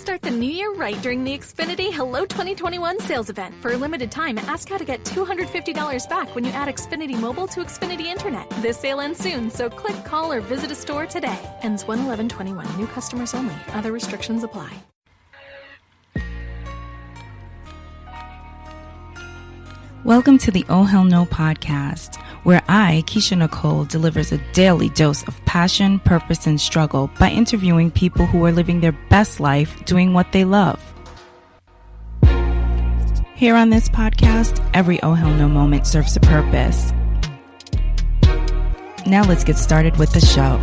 Start the new year right during the Xfinity Hello 2021 sales event. For a limited time, ask how to get $250 back when you add Xfinity Mobile to Xfinity Internet. This sale ends soon, so click, call, or visit a store today. Ends 1/11/21. New customers only. Other restrictions apply. Welcome to the Oh Hell No podcast, where I, Keisha Nicole, delivers a daily dose of passion, purpose, and struggle by interviewing people who are living their best life doing what they love. Here on this podcast, every Oh Hell No moment serves a purpose. Now let's get started with the show.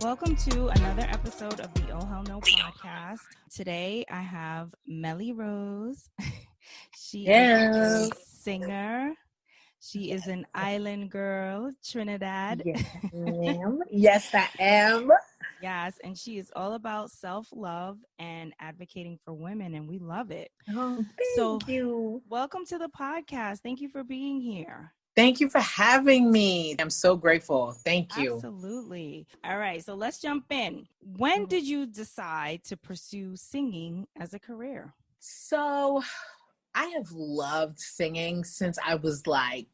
Welcome to another episode of the Oh Hell No podcast. Today I have Melly Rose. She is a singer. She is an island girl, Trinidad. Yes, ma'am. Yes, I am. Yes, and she is all about self-love and advocating for women, and we love it. Oh, thank you. Welcome to the podcast. Thank you for being here. Thank you for having me. I'm so grateful. Thank you. Absolutely. All right. So let's jump in. When did you decide to pursue singing as a career? So I have loved singing since I was I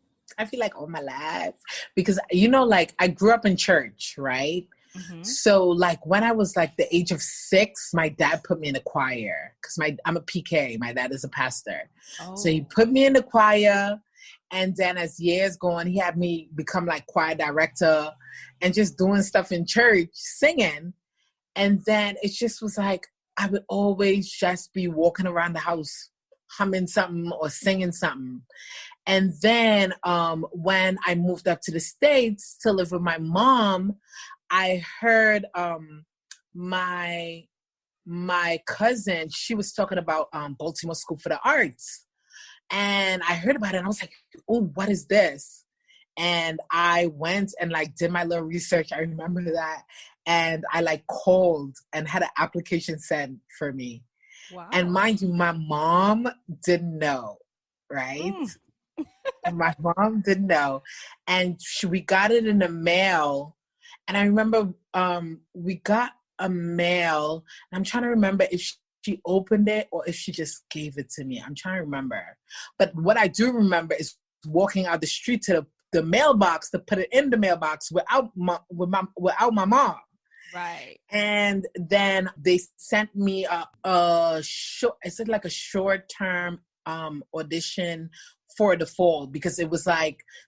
feel like all my life, because, I grew up in church, right? Mm-hmm. So when I was the age of 6, my dad put me in a choir because I'm a PK. My dad is a pastor. Oh. So he put me in the choir. And then as years go on, he had me become choir director and just doing stuff in church, singing. And then it just was I would always just be walking around the house, humming something or singing something. And then when I moved up to the States to live with my mom, I heard my cousin, she was talking about Baltimore School for the Arts. And I heard about it and I was like, oh, what is this? And I went and did my little research. I remember that. And I called and had an application sent for me. Wow. And mind you, my mom didn't know, right? My mom didn't know. And we got it in the mail. And I remember we got a mail. And I'm trying to remember if she opened it or if she just gave it to me. I'm trying to remember. But what I do remember is walking out the street to the mailbox to put it in the mailbox without my mom. Right. And then they sent me a short-term audition for the fall, because it was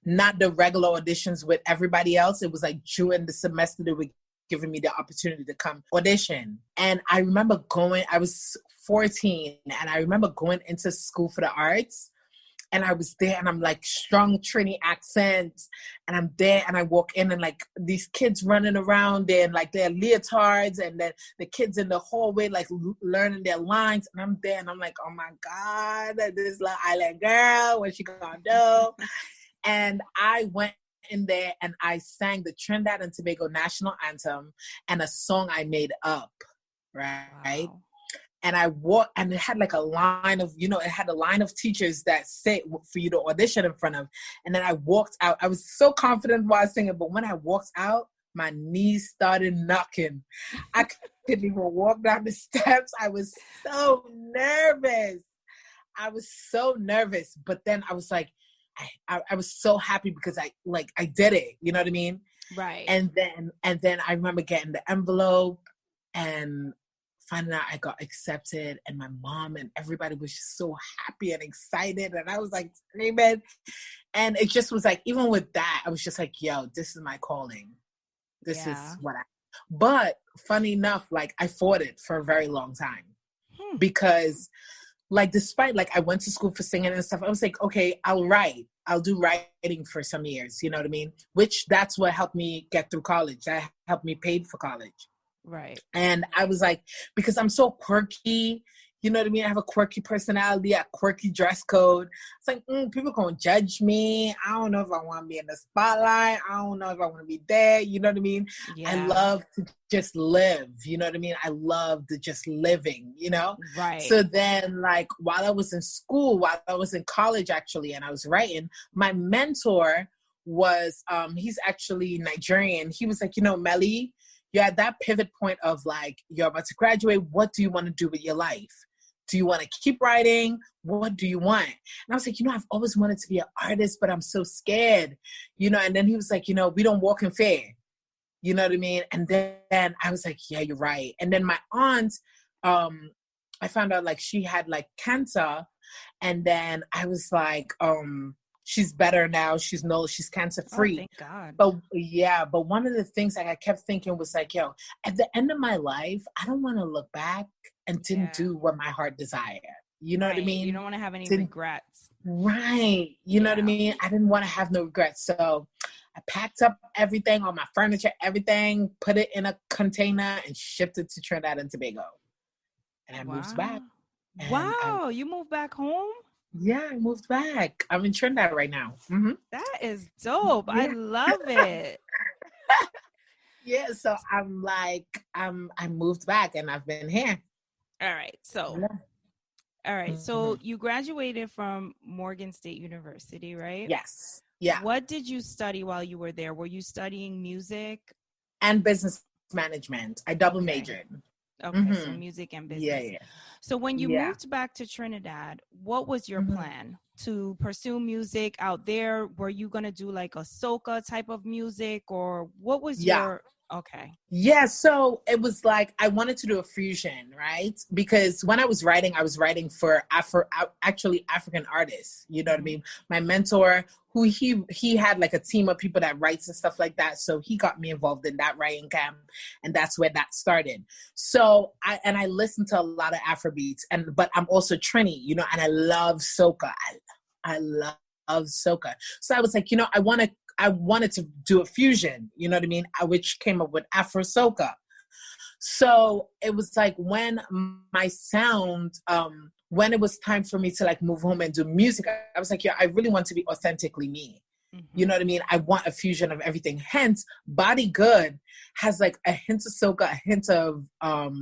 not the regular auditions with everybody else. It was during the semester they were giving me the opportunity to come audition. And I remember I was 14, and I remember going into School for the Arts, and I was there, and I'm strong Trini accents, and I'm there, and I walk in, and these kids running around there, and their leotards, and then the kids in the hallway learning their lines, and I'm there, and I'm oh my God, this little island girl, what she gonna do? And I went in there and I sang the Trinidad and Tobago national anthem and a song I made up, right? Wow. And I walked, and it had a line of, it had a line of teachers that say for you to audition in front of. And then I walked out. I was so confident while singing, but when I walked out, my knees started knocking. I couldn't even walk down the steps. I was so nervous. But then I was I was so happy because I did it. You know what I mean? Right. And then I remember getting the envelope and finding out I got accepted, and my mom and everybody was just so happy and excited, and I was screaming. And it just was even with that, I was just yo, this is my calling. This is what but funny enough, I fought it for a very long time because despite I went to school for singing and stuff, I was okay, I'll do writing for some years, you know what I mean? Which that's what helped me get through college. That helped me pay for college. Right. And I was because I'm so quirky, you know what I mean? I have a quirky personality, a quirky dress code. It's people gonna judge me. I don't know if I want to be in the spotlight. I don't know if I want to be there. You know what I mean? Yeah. I love to just live. You know what I mean? I love the just living, Right. So then while I was in school, while I was in college actually, and I was writing, my mentor was, he's actually Nigerian. He was like, Melly, you're at that pivot point of like, you're about to graduate. What do you want to do with your life? Do you want to keep writing? What do you want? And I was like, I've always wanted to be an artist, but I'm so scared, and then he was like, we don't walk in fear. You know what I mean? And then I was like, yeah, you're right. And then my aunt, I found out like she had like cancer. And then I was like, she's better now. She's cancer free. Oh, thank God. But one of the things that I kept thinking was like, at the end of my life, I don't want to look back and didn't do what my heart desired. You know what I mean? You don't want to have any regrets. Right. You know what I mean? I didn't want to have no regrets. So I packed up everything, all my furniture, everything, put it in a container and shipped it to Trinidad and Tobago. And I moved back. Wow. You moved back home? Yeah, I moved back. I'm in Trinidad right now. Mm-hmm. That is dope. Yeah. I love it. Yeah, so I'm like, I moved back and I've been here. All right. So, So you graduated from Morgan State University, right? Yes. Yeah. What did you study while you were there? Were you studying music? And business management. I double majored. Okay, so music and business. Yeah. So when you moved back to Trinidad, what was your plan to pursue music out there? Were you going to do like a soca type of music, or what was your... Okay. Yeah, so it was like I wanted to do a fusion, right? Because when I was writing for African artists. You know what I mean? My mentor, who he had like a team of people that writes and stuff like that. So he got me involved in that writing camp, and that's where that started. So I listened to a lot of Afrobeats, but I'm also Trini, and I love soca. I love soca. So I was like, I wanted to do a fusion, you know what I mean? Which came up with Afro soca. So it was like when my sound, when it was time for me to like move home and do music, I was like, I really want to be authentically me. Mm-hmm. You know what I mean? I want a fusion of everything. Hence, Body Good has like a hint of soca, a hint of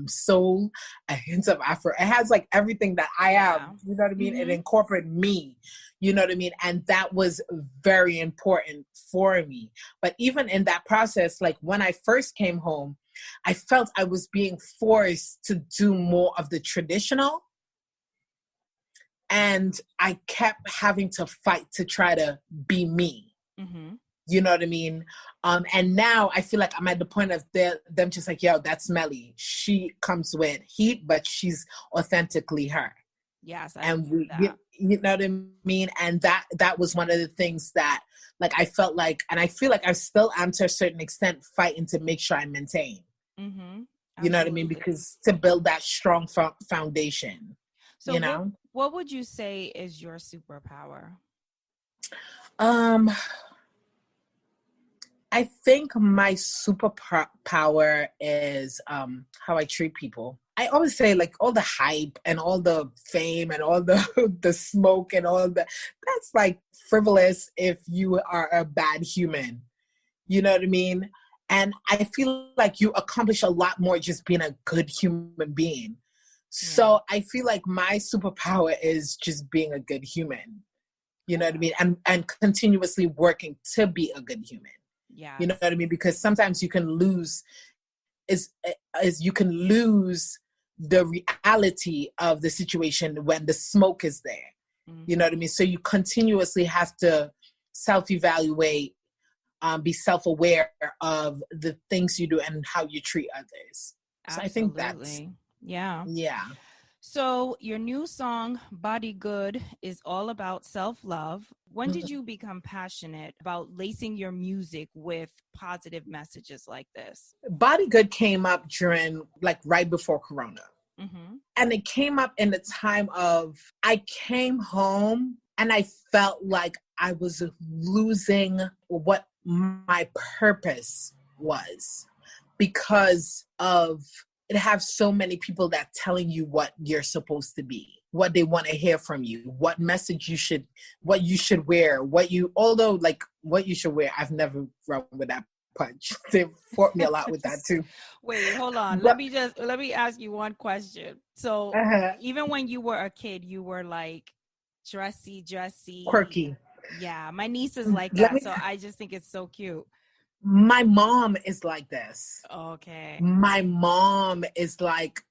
soul, a hint of Afro. It has like everything that I am. You know what I mean? Mm-hmm. It incorporated me. You know what I mean? And that was very important for me. But even in that process, like when I first came home, I felt I was being forced to do more of the traditional. And I kept having to fight to try to be me. Mm-hmm. You know what I mean? And now I feel like I'm at the point of them just like, that's Melly. She comes with heat, but she's authentically her. Yes, you know what I mean? And that was one of the things that like I felt like, and I feel like I still am to a certain extent fighting to make sure I maintain. Mm-hmm. You know what I mean? Because to build that strong foundation. So what would you say is your superpower? I think my superpower is how I treat people. I always say like all the hype and all the fame and all the smoke and all that's like frivolous if you are a bad human. You know what I mean? And I feel like you accomplish a lot more just being a good human being. So I feel like my superpower is just being a good human. You know what I mean? And continuously working to be a good human. Yeah. You know what I mean? Because sometimes you can lose you can lose the reality of the situation when the smoke is there. Mm-hmm. You know what I mean? So you continuously have to self-evaluate, be self-aware of the things you do and how you treat others. Absolutely. So I think that's... Yeah. So your new song, Body Good, is all about self-love. When did you become passionate about lacing your music with positive messages like this? Body Good came up during, like, right before Corona. Mm-hmm. And it came up in the time of, I came home and I felt like I was losing what my purpose was because of... It have so many people that telling you what you're supposed to be, what they want to hear from you, what message what you should wear, what you should wear. I've never run with that punch. They fought me a lot with that too. Wait, hold on. Let me ask you one question. So even when you were a kid, you were like dressy, quirky. Yeah, my niece is like Let that, me so I just think it's so cute. My mom is like this. Okay. My mom is like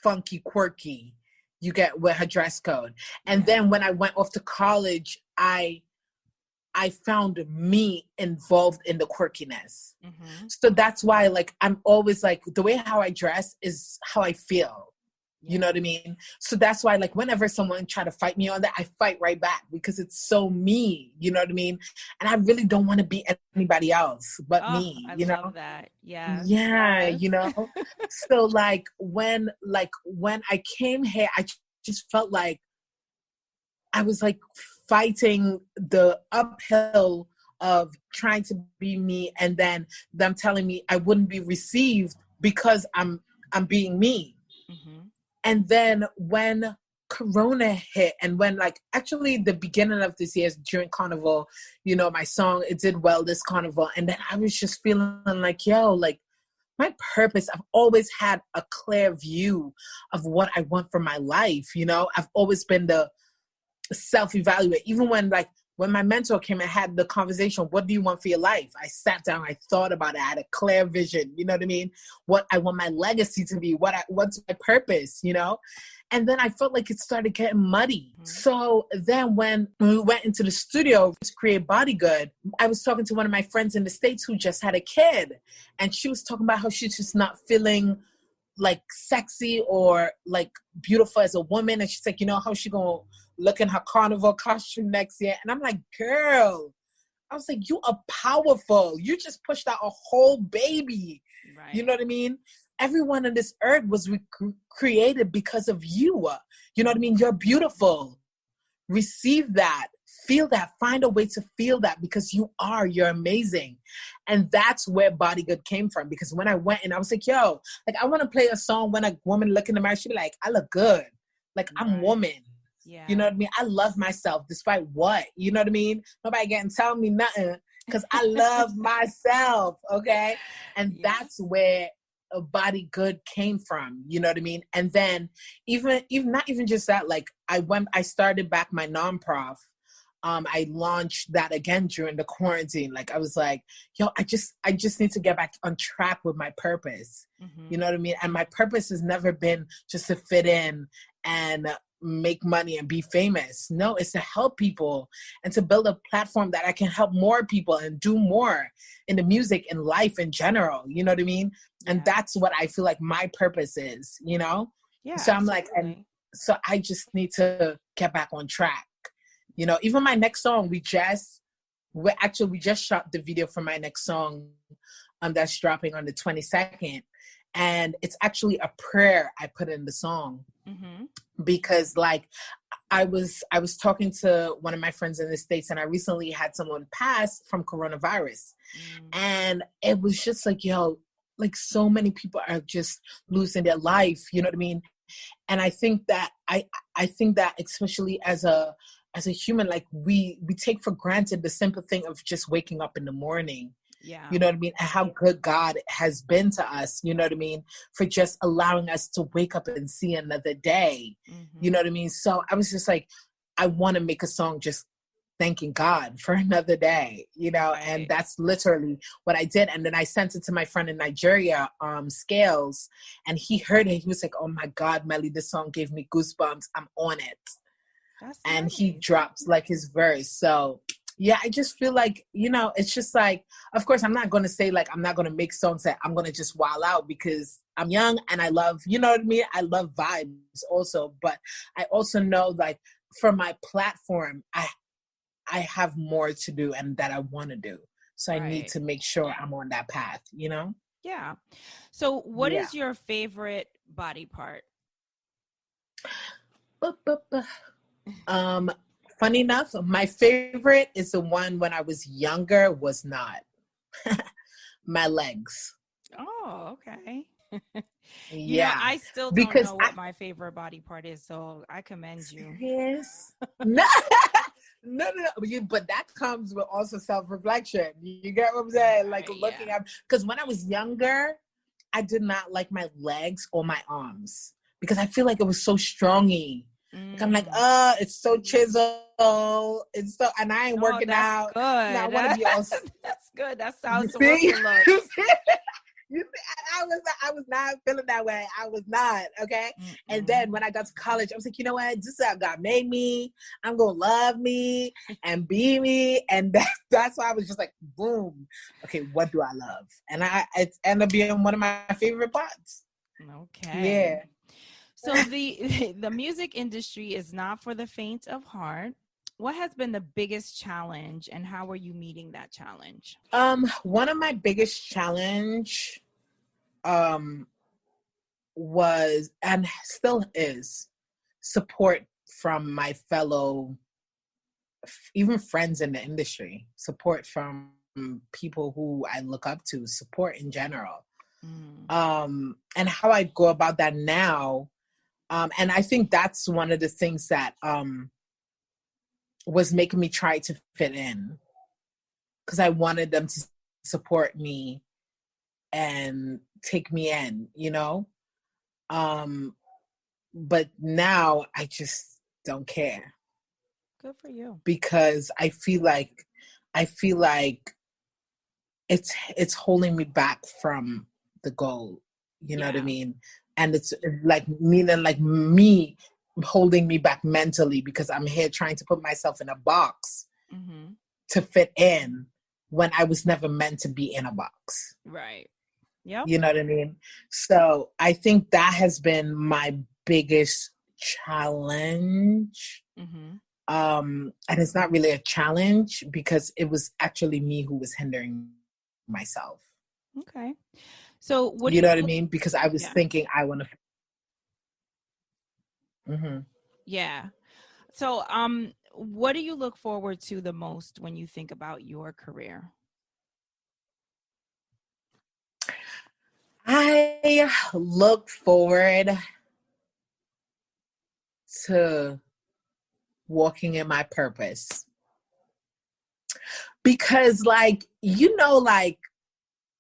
funky, quirky. You get with her dress code. And then when I went off to college, I found me involved in the quirkiness. So that's why, like, I'm always like, the way how I dress is how I feel. You know what I mean? So that's why, like, whenever someone try to fight me on that, I fight right back because it's so me. You know what I mean? And I really don't want to be anybody else but me. I You know? love that. Yeah. Yeah. Yes. You know? So when I came here, I just felt like I was like fighting the uphill of trying to be me, and then them telling me I wouldn't be received because I'm being me. And then when Corona hit, and when, like, actually the beginning of this year during Carnival, you know, my song, it did well this Carnival. And then I was just feeling like, yo, like, my purpose, I've always had a clear view of what I want for my life. You know, I've always been the self-evaluate. Even when my mentor came and had the conversation, what do you want for your life? I sat down, I thought about it, I had a clear vision, you know what I mean? What I want my legacy to be, what's my purpose, you know? And then I felt like it started getting muddy. So then when we went into the studio to create Body Good, I was talking to one of my friends in the States who just had a kid. And she was talking about how she's just not feeling like sexy or like beautiful as a woman. And she's like, you know, how she gonna look in her carnival costume next year? And I'm like, girl, I was like, you are powerful. You just pushed out a whole baby. Right. You know what I mean? Everyone on this earth was created because of you. You know what I mean? You're beautiful. Receive that. Feel that. Find a way to feel that because you're amazing. And that's where Body Good came from. Because when I went and I was like, yo, like, I want to play a song when a woman look in the mirror, she'd be like, I look good. Like, I'm woman. Yeah. You know what I mean? I love myself despite what? You know what I mean? Nobody getting tell me nothing because I love myself. Okay. And that's where a Body Good came from. You know what I mean? And then even not even just that, like, I started back my non-prof. I launched that again during the quarantine. Like, I was like, yo, I just need to get back on track with my purpose. You know what I mean? And my purpose has never been just to fit in and make money and be famous. No, it's to help people and to build a platform that I can help more people and do more in the music and life in general. You know what I mean? And that's what I feel like my purpose is, you know? Yeah. So I'm like, and so I just need to get back on track. You know, even my next song, we just shot the video for my next song that's dropping on the 22nd. And it's actually a prayer I put in the song because, like, I was talking to one of my friends in the States, and I recently had someone pass from coronavirus. And it was just like, yo, like, so many people are just losing their life. You know what I mean? And I think that I think that especially as a human, like, we take for granted the simple thing of just waking up in the morning. Yeah. You know what I mean? And how good God has been to us, you know what I mean? For just allowing us to wake up and see another day. You know what I mean? So I was just like, I want to make a song just thanking God for another day, you know? And that's literally what I did. And then I sent it to my friend in Nigeria, Scales, and he heard it. He was like, oh my God, Melly, this song gave me goosebumps. I'm on it. That's and nice. He drops like his verse. So yeah, I just feel like, you know, it's just like, of course, I'm not going to say, like, I'm not going to make songs that I'm going to just wild out because I'm young and I love, you know what I mean? I love vibes also, but I also know, like, for my platform, I have more to do and that I want to do. So I need to make sure I'm on that path, you know? Yeah. So what is your favorite body part? Funny enough, my favorite is the one when I was younger was not. My legs. Oh, okay. You know, I still don't know what my favorite body part is, so I commend you. Yes. No. But that comes with also self-reflection. You get what I'm saying? Like, looking at, because when I was younger, I did not like my legs or my arms because I feel like it was so strongy. Like, I'm like, it's so chisel. It's so, and I ain't working out. Good. Now I want to be all. That's good. That's how it's You supposed see? to look. You see, I was not feeling that way. I was not, okay? And then when I got to college, I was like, you know what? This is how God made me. I'm going to love me and be me. And that's why I was just like, boom. Okay, what do I love? And it ended up being one of my favorite parts. Okay. Yeah. So the music industry is not for the faint of heart. What has been the biggest challenge and how are you meeting that challenge? One of my biggest challenge was and still is support from my fellow even friends in the industry, support from people who I look up to, support in general. And how I go about that now. And I think that's one of the things that was making me try to fit in, because I wanted them to support me and take me in, you know? But now I just don't care. Good for you. Because I feel like it's holding me back from the goal. You know what I mean? And it's like meaning like me holding me back mentally, because I'm here trying to put myself in a box to fit in when I was never meant to be in a box. Right. Yep. You know what I mean? So I think that has been my biggest challenge. And it's not really a challenge because it was actually me who was hindering myself. Okay. So what you know what I mean? Because I was thinking I want to. Yeah. So what do you look forward to the most when you think about your career? I look forward to walking in my purpose. Because like, you know, like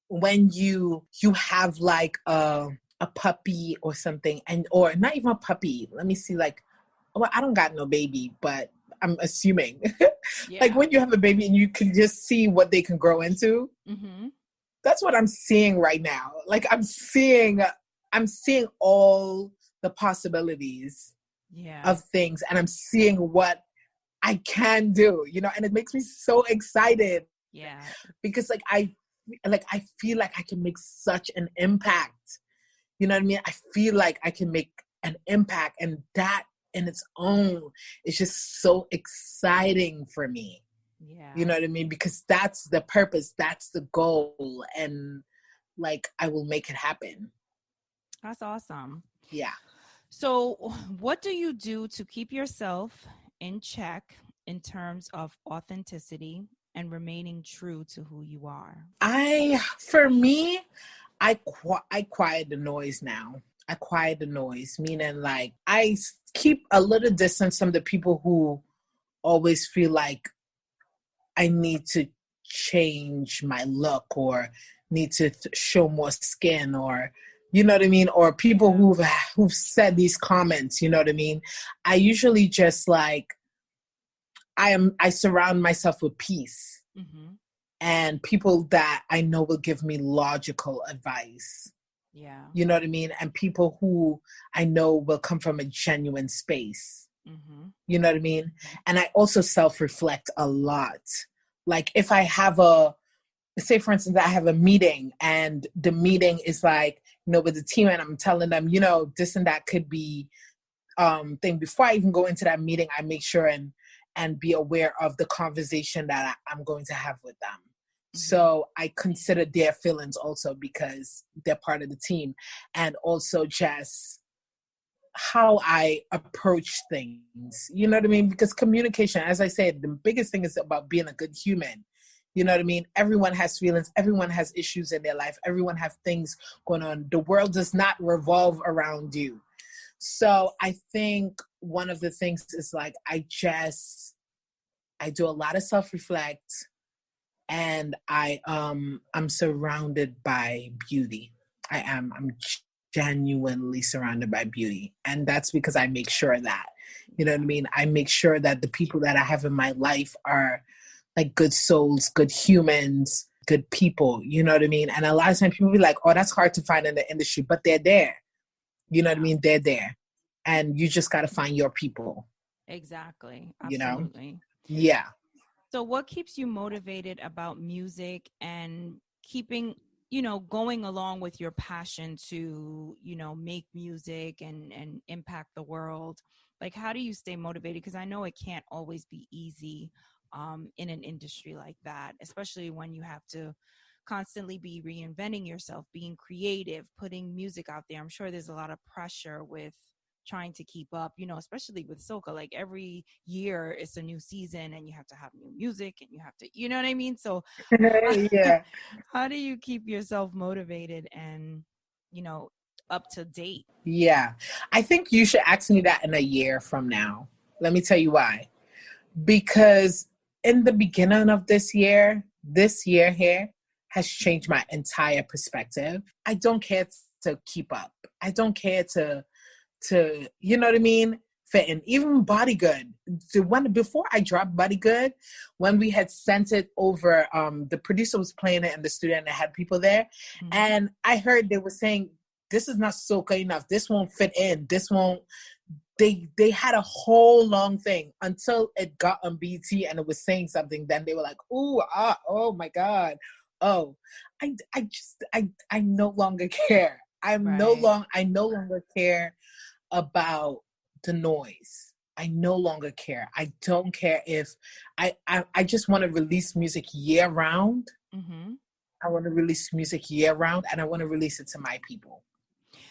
when you have like a puppy or something, and or not even a puppy, let me see, like, well, I don't got no baby, but I'm assuming like when you have a baby and you can just see what they can grow into. That's what I'm seeing right now. Like I'm seeing all the possibilities of things, and I'm seeing what I can do, you know, and it makes me so excited. Yeah. Because I feel like I can make such an impact. You know what I mean? I feel like I can make an impact, and that in its own is just so exciting for me. Yeah. You know what I mean? Because that's the purpose, that's the goal, and like I will make it happen. That's awesome. Yeah. So what do you do to keep yourself in check in terms of authenticity and remaining true to who you are? For me, I quiet the noise now. I quiet the noise, meaning like I keep a little distance from the people who always feel like I need to change my look or need to show more skin, or you know what I mean? Or people who've said these comments, you know what I mean? I usually just like, I surround myself with peace and people that I know will give me logical advice. Yeah. You know what I mean? And people who I know will come from a genuine space. You know what I mean? And I also self-reflect a lot. Like if I have say for instance, I have a meeting and the meeting is like, you know, with the team, and I'm telling them, you know, this and that could be thing. Before I even go into that meeting, I make sure and be aware of the conversation that I'm going to have with them. So I consider their feelings also, because they're part of the team, and also just how I approach things, you know what I mean? Because communication, as I said, the biggest thing is about being a good human. You know what I mean? Everyone has feelings. Everyone has issues in their life. Everyone has things going on. The world does not revolve around you. So I think one of the things is like, I do a lot of self-reflect, and I'm surrounded by beauty. I'm genuinely surrounded by beauty. And that's because I make sure that You know what I mean? I make sure that the people that I have in my life are like good souls, good humans, good people. You know what I mean? And a lot of times people be like, oh, that's hard to find in the industry, but they're there. You know what I mean? They're there. And you just got to find your people. Exactly. Absolutely. You know? Yeah. So what keeps you motivated about music and keeping, you know, going along with your passion to, you know, make music and impact the world? Like, how do you stay motivated? Because I know it can't always be easy in an industry like that, especially when you have to constantly be reinventing yourself, being creative, putting music out there. I'm sure there's a lot of pressure with trying to keep up, you know, especially with soca. Like every year it's a new season and you have to have new music and you have to, you know what I mean? So Yeah. how do you keep yourself motivated and, you know, up to date? Yeah. I think you should ask me that in a year from now. Let me tell you why. Because in the beginning of this year here has changed my entire perspective. I don't care to keep up. I don't care to you know what I mean, fit in. Even Body Good, before I dropped Body Good, when we had sent it over, the producer was playing it in the studio and they had people there, and I heard they were saying, this is not soca enough, this won't fit in, this won't. They had a whole long thing until it got on BT and it was saying something. Then they were like, oh my God. Oh, I no longer care. I no longer care about the noise. I no longer care. I don't care if I just want to release music year round. I want to release music year round and I want to release it to my people.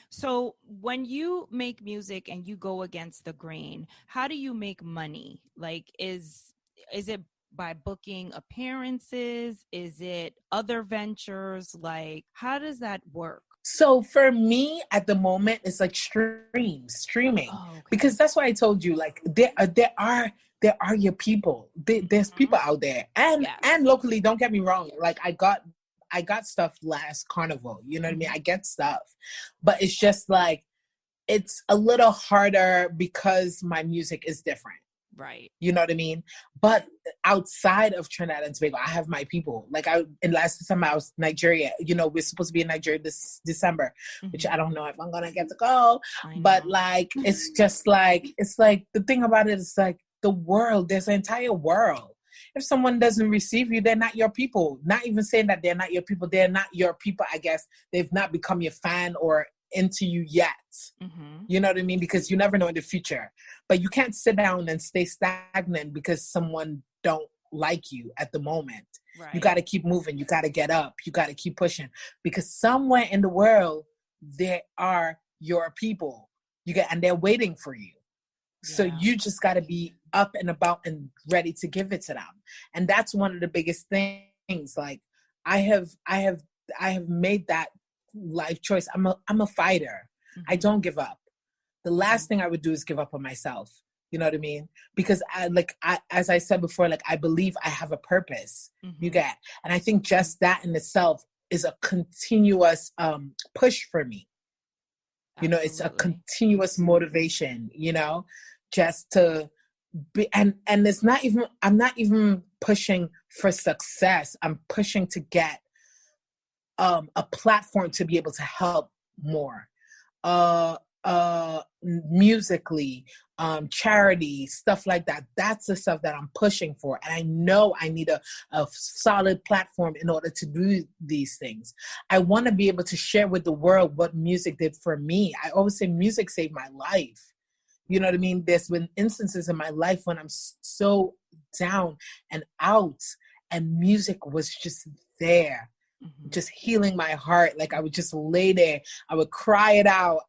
So when you make music and you go against the grain, how do you make money? Like, is it by booking appearances? Is it other ventures? Like, how does that work? So for me at the moment, it's like streaming, because that's why I told you, like there are your people. There's people out there, and locally. Don't get me wrong. Like I got stuff last carnival. You know what I mean? I get stuff, but it's just like it's a little harder because my music is different. Right. You know what I mean? But outside of Trinidad and Tobago, I have my people. Like in last December, I was Nigeria. You know, we're supposed to be in Nigeria this December, which I don't know if I'm gonna get to go. But like, it's just like, it's like the thing about it is like the world. There's an entire world. If someone doesn't receive you, they're not your people. Not even saying that they're not your people. They're not your people. I guess they've not become your fan or into you yet. You know what I mean? Because you never know in the future. But you can't sit down and stay stagnant because someone don't like you at the moment. Right. You got to keep moving. You got to get up. You got to keep pushing, because somewhere in the world there are your people. And they're waiting for you. So you just got to be up and about and ready to give it to them. And that's one of the biggest things. Like I have made that life choice. I'm a fighter. I don't give up. The last thing I would do is give up on myself. You know what I mean? Because as I said before, like I believe I have a purpose. You get, and I think just that in itself is a continuous push for me. You know, it's a continuous motivation, you know, just to be, and it's not even, I'm not even pushing for success. I'm pushing to get a platform to be able to help more. Musically, charity, stuff like that. That's the stuff that I'm pushing for. And I know I need a solid platform in order to do these things. I want to be able to share with the world what music did for me. I always say music saved my life. You know what I mean? There's been instances in my life when I'm so down and out, and music was just there, just healing my heart. Like I would just lay there. I would cry it out.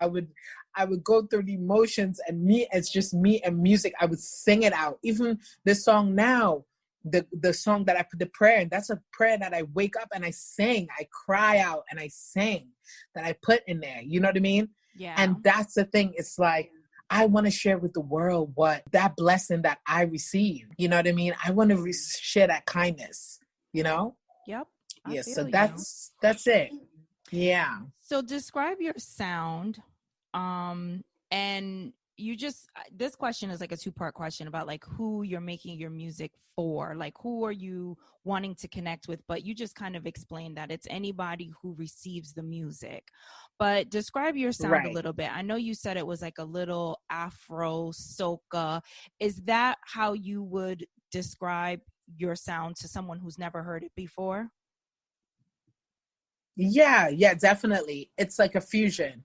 I would go through the emotions, and it's just me and music. I would sing it out. Even the song now, the song that I put the prayer in, that's a prayer that I wake up and I sing. I cry out and I sing, that I put in there. You know what I mean? Yeah. And that's the thing. It's like, I want to share with the world what that blessing that I received. You know what I mean? I want to share that kindness, you know? Yep. Yeah. So that's it. Yeah. So describe your sound, and this question is like a two-part question about like who you're making your music for, like who are you wanting to connect with, but you just kind of explained that it's anybody who receives the music. But describe your sound a little bit. I know you said it was like a little Afro soca. Is that how you would describe your sound to someone who's never heard it before? Yeah, definitely. It's like a fusion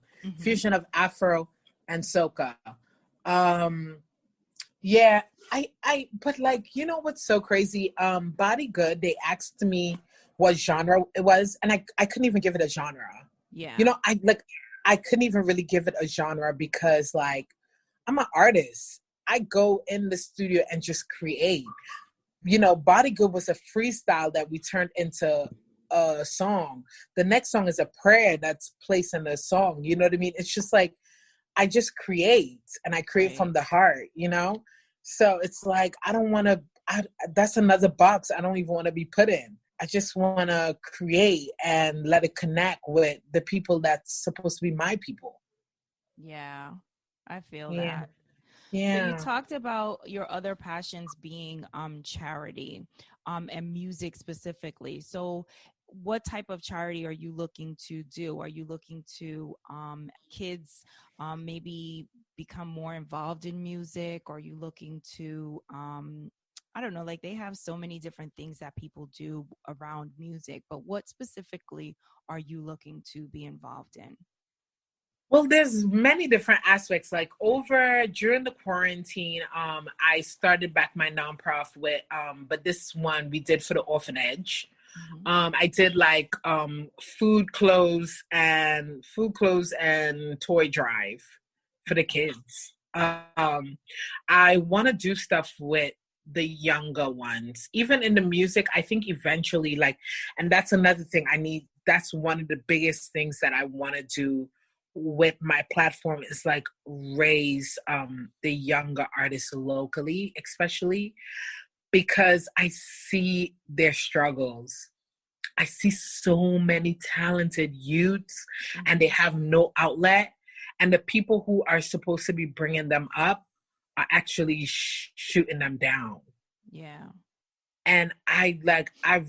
of Afro and soca. Yeah, but like, you know what's so crazy? Body Good, they asked me what genre it was, and I couldn't even give it a genre. Yeah. You know, I couldn't even really give it a genre because like I'm an artist. I go in the studio and just create. You know, Body Good was a freestyle that we turned into a song. The next song is a prayer that's placed in the song. You know what I mean? It's just like I just create, and I create from the heart, you know? So it's like, I don't want to, that's another box I don't even want to be put in. I just want to create and let it connect with the people that's supposed to be my people. Yeah, I feel that. Yeah. So you talked about your other passions being charity and music specifically. So what type of charity are you looking to do? Are you looking to kids maybe become more involved in music? Or are you looking to, I don't know, like they have so many different things that people do around music, but what specifically are you looking to be involved in? Well, there's many different aspects. Like during the quarantine, I started back my nonprofit with, but this one we did for the orphanage. I did like food, clothes, and toy drive for the kids. I want to do stuff with the younger ones, even in the music. I think eventually, like, and that's another thing that's one of the biggest things that I want to do with my platform is like raise the younger artists locally, especially because I see their struggles. I see so many talented youths and they have no outlet, and the people who are supposed to be bringing them up are actually shooting them down. Yeah. And I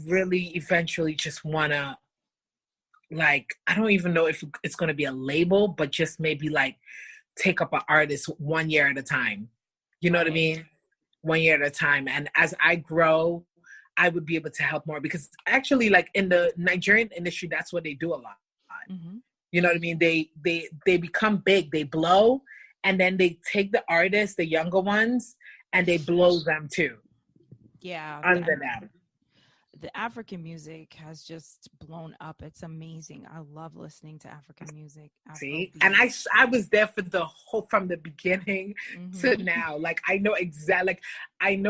really eventually just want to, like, I don't even know if it's going to be a label, but just maybe like take up an artist 1 year at a time. You know what I mean? 1 year at a time. And as I grow, I would be able to help more, because actually, like in the Nigerian industry, that's what they do a lot. You know what I mean? They become big, they blow, and then they take the artists, the younger ones, and they blow them too. Yeah. Under them. The African music has just blown up. It's amazing. I love listening to African music. See, and I was there for from the beginning to now. Like I know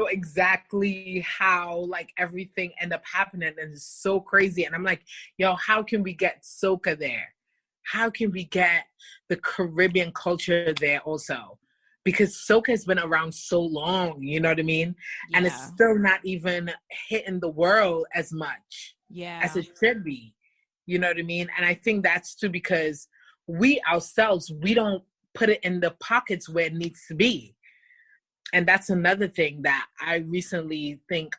exactly how like everything ended up happening, and it's so crazy. And I'm like, yo, how can we get soca there? How can we get the Caribbean culture there also? Because soca has been around so long, you know what I mean? Yeah. And it's still not even hitting the world as much as it should be. You know what I mean? And I think that's too because we ourselves, we don't put it in the pockets where it needs to be. And that's another thing that I recently think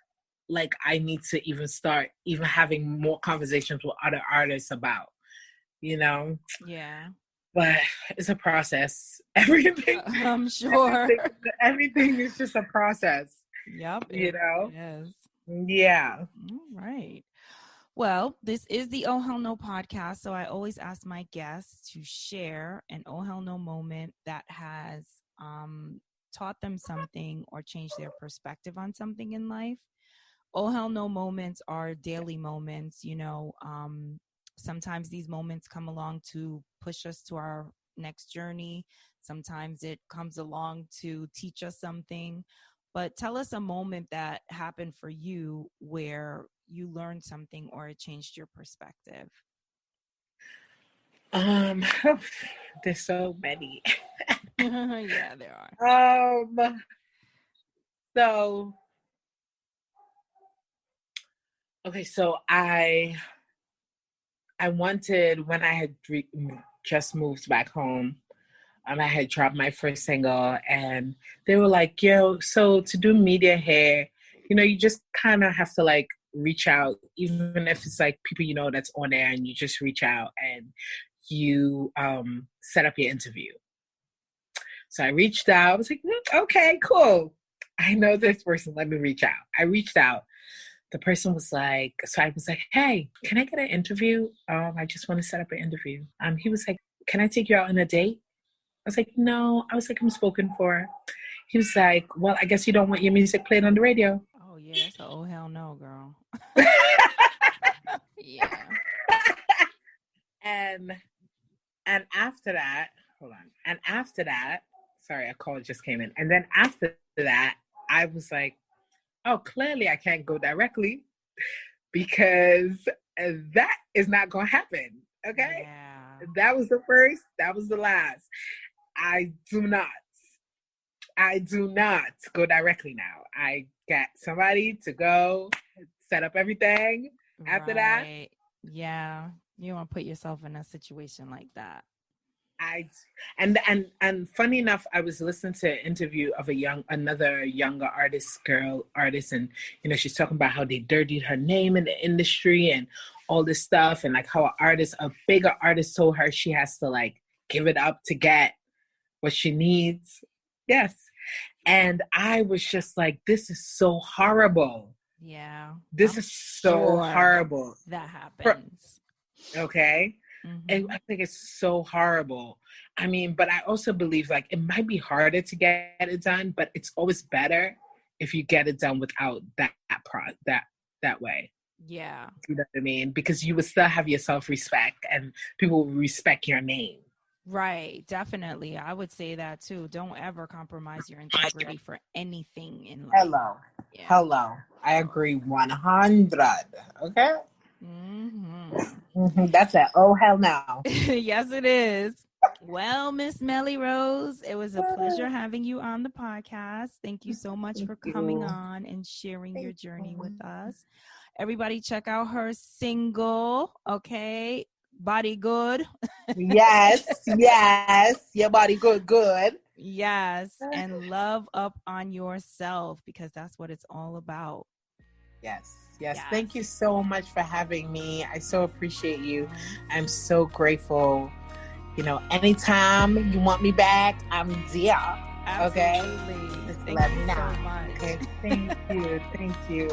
like I need to even start even having more conversations with other artists about, you know? Yeah. But it's a process. Everything. I'm sure. Everything is just a process. Yep. You know? Yes. Yeah. All right. Well, this is the Oh Hell No podcast. So I always ask my guests to share an Oh Hell No moment that has taught them something or changed their perspective on something in life. Oh Hell No moments are daily moments, you know. Sometimes these moments come along to push us to our next journey. Sometimes it comes along to teach us something. But tell us a moment that happened for you where you learned something or it changed your perspective. There's so many. Yeah, there are. So okay, so I wanted, when I had just moved back home, I had dropped my first single, and they were like, yo, so to do media here, you just kind of have to like reach out, even if it's like people that's on there, and you just reach out and you set up your interview. So I reached out. I was like, okay, cool. I know this person. Let me reach out. I reached out. The person was like, so I was like, hey, can I get an interview? I just want to set up an interview. He was like, can I take you out on a date? I was like, no. I was like, I'm spoken for. He was like, well, I guess you don't want your music played on the radio. Oh, yeah. That's oh, hell no, girl. Yeah. And after that, hold on. And after that, sorry, a call just came in. And then after that, I was like, oh, clearly I can't go directly because that is not going to happen. Okay? Yeah. That was the first. That was the last. I do not go directly now. I got somebody to go set up everything after that. Yeah. You don't want to put yourself in a situation like that. And funny enough, I was listening to an interview of another younger girl artist, and she's talking about how they dirtied her name in the industry and all this stuff, and like how a bigger artist told her she has to like give it up to get what she needs. Yes. And I was just like, this is so horrible. Yeah. This is so horrible. That happens. Okay. Mm-hmm. And I think it's so horrible. I mean, but I also believe like it might be harder to get it done, but it's always better if you get it done without that way. Yeah. You know what I mean? Because you would still have your self-respect and people will respect your name. Right. Definitely. I would say that too. Don't ever compromise your integrity for anything in life. Hello. I agree 100. Okay? Mm-hmm. That's it. Oh, hell no. Yes, it is. Well, Miss Melly Rose, it was a pleasure having you on the podcast. Thank you so much for coming on and sharing your journey with us. Everybody check out her single, okay? Body Good. Yes. Your body good. Yes. And love up on yourself because that's what it's all about. Yes. Thank you so much for having me. I so appreciate you. I'm so grateful. Anytime you want me back, I'm there. Absolutely. Okay? Just Thank let you me know. so much. Okay. Thank you.